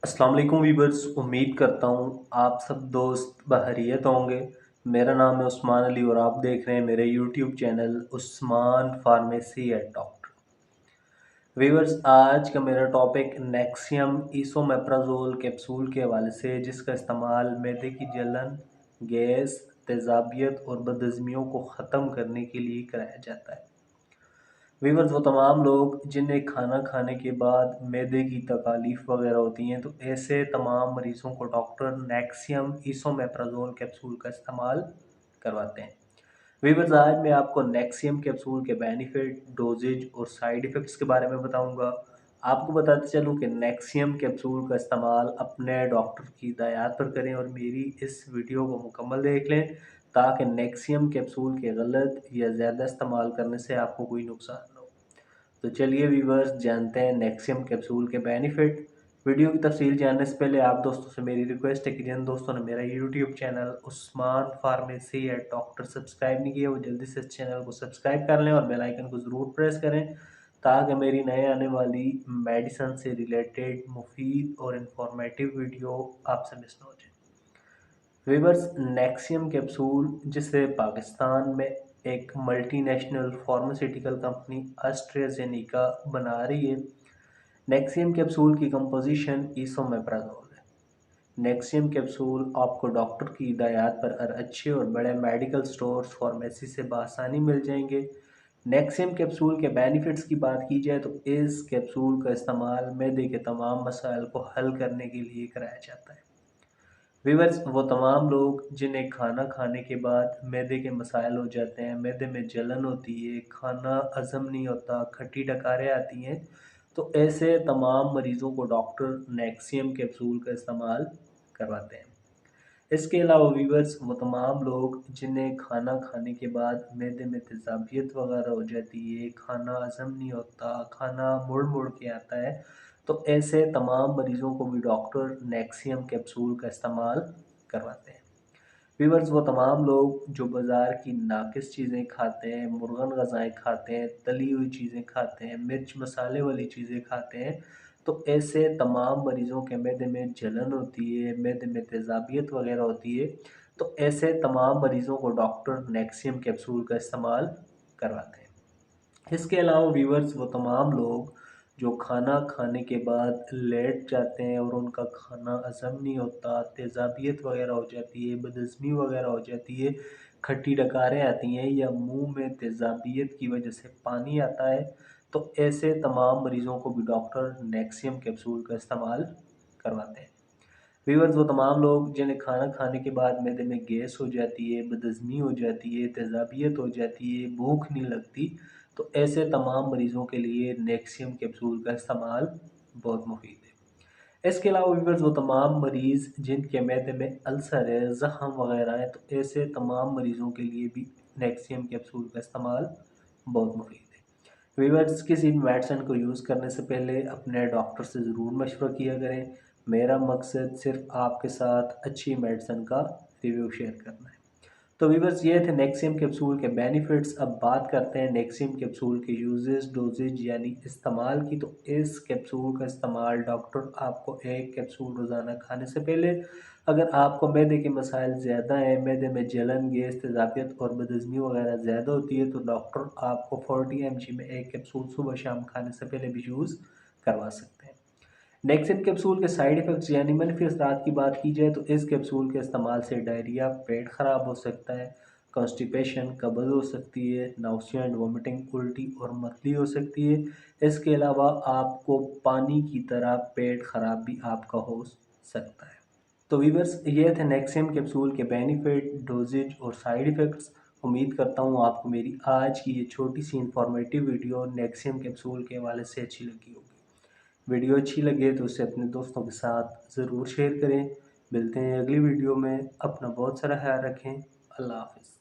अस्सलाम वालेकुम वीवर्स। उम्मीद करता हूँ आप सब दोस्त बखैरियत होंगे। मेरा नाम है उस्मान अली और आप देख रहे हैं मेरे YouTube channel Usman pharmacy and doctor. Viewers, आज का मेरा टॉपिक नेक्सियम इसोमेप्राजोल कैप्सूल के हवाले से है, जिसका इस्तेमाल मैदे की जलन, गैस, तेज़ाबियत और बदहज़मियों को ख़त्म करने के लिए कराया जाता है। वीवर्स, वो तमाम लोग जिन्हें खाना खाने के बाद मैदे की तकालीफ वगैरह होती हैं, तो ऐसे तमाम मरीज़ों को डॉक्टर नेक्सियम इसोमेप्राजोल कैप्सूल का इस्तेमाल करवाते हैं। वीवर्स, आज मैं आपको नेक्सियम कैप्सूल के बेनिफिट, डोजेज और साइड इफ़ेक्ट्स के बारे में बताऊंगा। आपको बताते चलूं कि नेक्सियम कैप्सूल का इस्तेमाल अपने डॉक्टर की हिदायत पर करें और मेरी इस वीडियो को मुकम्मल देख लें, ताकि नेक्सियम कैप्सूल के गलत या ज़्यादा इस्तेमाल करने से आपको कोई नुकसान ना हो। तो चलिए वीवर्स, जानते हैं नेक्सियम कैप्सूल के बेनिफिट। वीडियो की तफसील जानने से पहले आप दोस्तों से मेरी रिक्वेस्ट है कि जिन दोस्तों ने मेरा YouTube channel Usman pharmacy and doctor subscribe नहीं किया, वो जल्दी से इस चैनल को सब्सक्राइब कर लें और बेल आइकन को ज़रूर प्रेस करें, ताकि मेरी नए आने वाली मेडिसिन से रिलेटेड मुफीद और इंफॉर्मेटिव वीडियो आपसे मिस ना हो जाए। वीवर्स, नेक्सियम कैप्सूल, जिसे पाकिस्तान में एक मल्टीनेशनल फार्मास्यूटिकल कंपनी एस्ट्राजेनेका बना रही है। नेक्सियम कैप्सूल की कंपोजिशन इसोमेप्राजोल है। नेक्सियम कैप्सूल आपको डॉक्टर की हिदायत पर अच्छे और बड़े मेडिकल स्टोर्स फार्मेसी से बआसानी मिल जाएंगे। नेक्सियम कैप्सूल के बेनिफिट्स की बात की जाए तो इस कैप्सूल का इस्तेमाल मैदे के तमाम मसाइल को हल करने के लिए कराया जाता है। वीवर्स, वो तमाम लोग जिन्हें खाना खाने के बाद मैदे के मसाइल हो जाते हैं, मैदे में जलन होती है, खाना हज़म नहीं होता, खट्टी डकारें आती हैं, तो ऐसे तमाम मरीज़ों को डॉक्टर नेक्सियम कैप्सूल का इस्तेमाल करवाते हैं। इसके अलावा वीवर्स, वो तमाम लोग जिन्हें खाना खाने के बाद मैदे में तेज़ाबियत वगैरह हो जाती है, खाना हज़म नहीं होता, खाना मुड़ मुड़ के आता है, तो ऐसे तमाम मरीज़ों को भी डॉक्टर नेक्सियम कैप्सूल का इस्तेमाल करवाते हैं। वीवर्स, वो तमाम लोग जो बाज़ार की नाकिस चीज़ें खाते हैं, मुर्गन ग़ज़ाएँ खाते हैं, तली हुई चीज़ें खाते हैं, मिर्च मसाले वाली चीज़ें खाते हैं, तो ऐसे तमाम मरीज़ों के मैदे में जलन होती है, मैदे में तेज़ाबियत वगैरह होती है, तो ऐसे तमाम मरीज़ों को डॉक्टर नेक्सियम कैप्सूल का इस्तेमाल करवाते हैं। इसके अलावा वीवर्स, वो तमाम लोग जो खाना खाने के बाद लेट जाते हैं और उनका खाना हज़म नहीं होता, तेज़ाबियत वगैरह हो जाती है, बदहज़मी वगैरह हो जाती है, खट्टी डकारें आती हैं या मुंह में तेज़ाबियत की वजह से पानी आता है, तो ऐसे तमाम मरीज़ों को भी डॉक्टर नेक्सियम कैप्सूल का इस्तेमाल करवाते हैं। वीवर्स, वो तमाम लोग जिन्हें खाना खाने के बाद मैदे में गैस हो जाती है, बदहज़मी हो जाती है, तेज़ाबियत हो जाती है, भूख नहीं लगती, तो ऐसे तमाम मरीज़ों के लिए नेक्सियम कैप्सूल का इस्तेमाल बहुत मुफीद है। इसके अलावा वीवर्स, वो तमाम मरीज़ जिनके मैदे में अल्सर है, ज़ख़म वगैरह है, तो ऐसे तमाम मरीज़ों के लिए भी नेक्सियम कैप्सूल का इस्तेमाल बहुत मुफीद है। वीवर्स, किसी भी मेडिसिन को यूज़ करने से पहले अपने डॉक्टर से ज़रूर मशवरा किया करें। मेरा मकसद सिर्फ आपके साथ अच्छी मेडिसिन का रिव्यू शेयर करना है। तो वीवर्स, ये थे नेक्सियम कैप्सूल के बेनिफिट्स। अब बात करते हैं नेक्सियम कैप्सूल के यूजेस, डोजेज यानी इस्तेमाल की। तो इस कैप्सूल का इस्तेमाल डॉक्टर आपको एक कैप्सूल रोज़ाना खाने से पहले, अगर आपको मैदे के मसाइल ज़्यादा हैं, मैदे में जलन, गैस, तेज़ाबियत और बदहज़मी वगैरह ज़्यादा होती है, तो डॉक्टर आपको 40 mg में एक कैप्सूल सुबह शाम खाने से पहले भी यूज़ करवा सकते हैं। नेक्सिन कैप्सूल के साइड इफ़ेक्ट्स यानी मनफी असरात की बात की जाए तो इस कैप्सूल के इस्तेमाल से डायरिया, पेट ख़राब हो सकता है, कॉन्स्टिपेशन, कब्ज़ हो सकती है, नाउसिया एंड वोमिटिंग, उल्टी और मतली हो सकती है। इसके अलावा आपको पानी की तरह पेट ख़राब भी आपका हो सकता है। तो वीवर्स, ये थे नेक्सियम कैप्सूल के बेनिफिट, डोजेज और साइड इफ़ेक्ट्स। उम्मीद करता हूँ आपको मेरी आज की ये छोटी सी इंफॉर्मेटिव वीडियो नेक्सियम कैप्सूल के हवाले से अच्छी लगी होगी। वीडियो अच्छी लगे तो उसे अपने दोस्तों के साथ ज़रूर शेयर करें। मिलते हैं अगली वीडियो में। अपना बहुत सारा ख्याल रखें। अल्लाह हाफ़िज़।